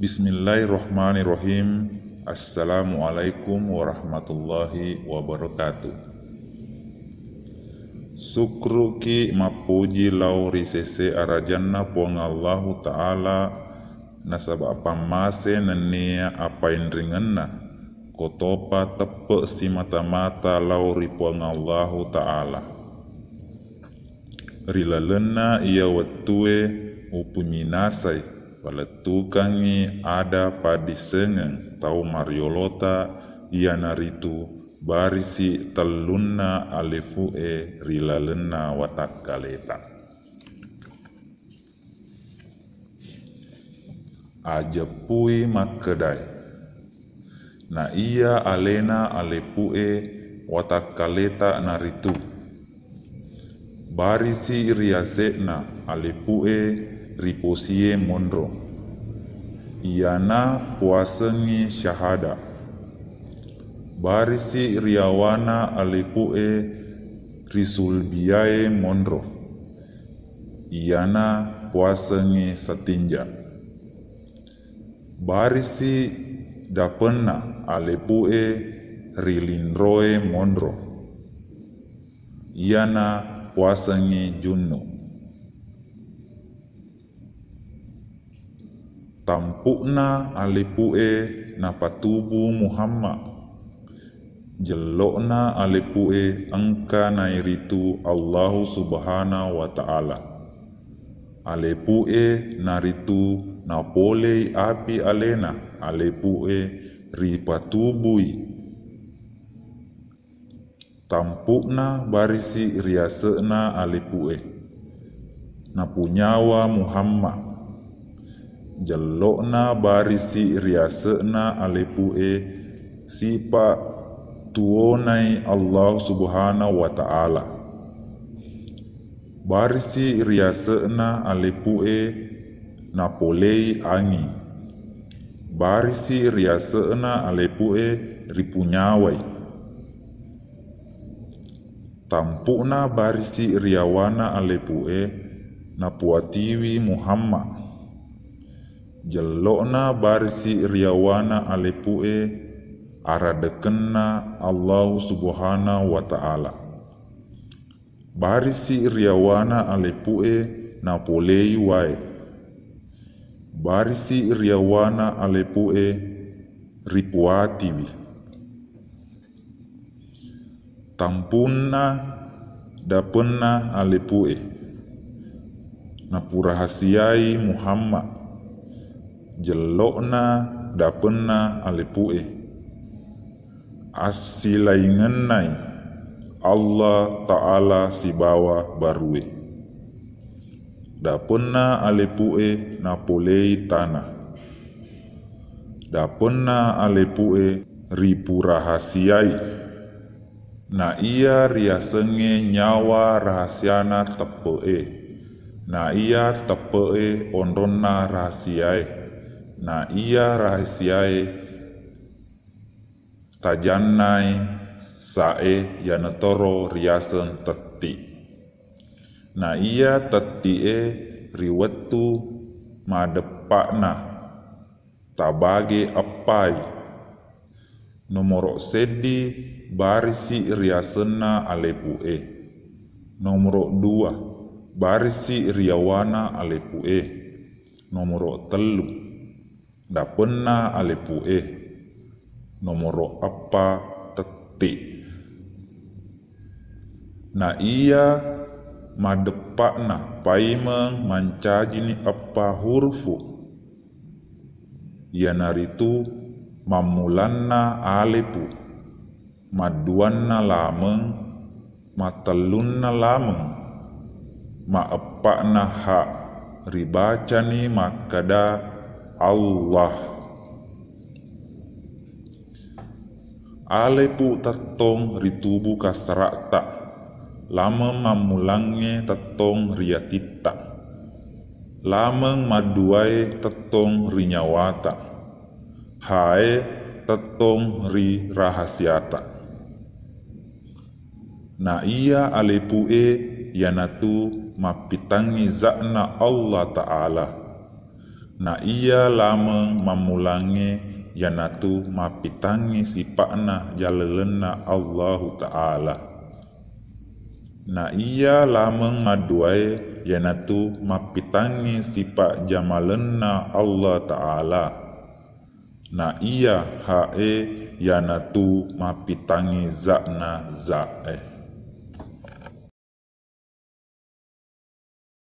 Bismillahirrahmanirrahim. Assalamualaikum warahmatullahi wabarakatuh. Sukruki mapuji lau risese arajanna puang Allahu Ta'ala nasaba apamase nenia apain ringenna kotopa tepe si mata-mata lau ripuang Allahu Ta'ala. Rilalena ia wetue upuminasai paletukangi ada padisengeng tau mariolota ia naritu barisi telunna alifue rilalena watakkaleta. Ajepui makedai na ia alena alepue watakkaleta naritu barisi riasekna alepue riposie mondro iana puasengi syahada barisi riawana alepue risulbiae mondro iana puasengi setinja barisi dapena alepue rilindroe mondro iana puasengi junno tampukna alepue napatubu Muhammad jelokna alepue engka nairitu Allahu Subhanahu wa Ta'ala alepue naritu napolei api alena alepue ripatubui tampukna barisi riasena alepue napunyawa Muhammad jelokna barisi riasena alepue sipa tuonai Allah Subhanahu wa Ta'ala barisi riasena alepue napolei angi barisi riasena alepue ripunyawai tampukna barisi riawana alepue napuatiwi Muhammad jelokna barisi riawana alepue aradekenna Allah Subhanahu wa Ta'ala barisi riawana alepue napolei wae barisi riawana alepue ripuatiwi tampunna dapena alepue napurahasiai Muhammad jelokna dapena alepue asilaingenai Allah Ta'ala sibawa barue dapena alepue napolei tanah dapena alepue ripurahasiai na ia riasenge nyawa rahasiana tepee na ia tepee ondona rahasiae na ia rahasiae tajannai sae yanatoro riasen teti na ia tetie riwetu madepakna tabage apai nomoro sedi barisi riasena alepue nomoro 2 barisi riawana alepue nomoro 3 dapena alepue nomoro apa teti na ia madepakna paimeng mancajini apa hurfu ia naritu mamulanna alepu maduanna lameng matalunna lameng maepakna hak ribacani makada Allah alepu tatong ritubu kasrakta lama mamulange tetong riatita lameng maduai tetong rinyawata hae tetong ri rahasiata na ia alepue yanatu mapitangi zakna Allah Ta'ala Na ia lamang mamulangi yanatu mapitangi sipakna jalalena Allahu Ta'ala. Na ia lamang maduai yanatu mapitangi sifat jamalena Allah Ta'ala. Na ia hae yanatu mapitangi zatna zat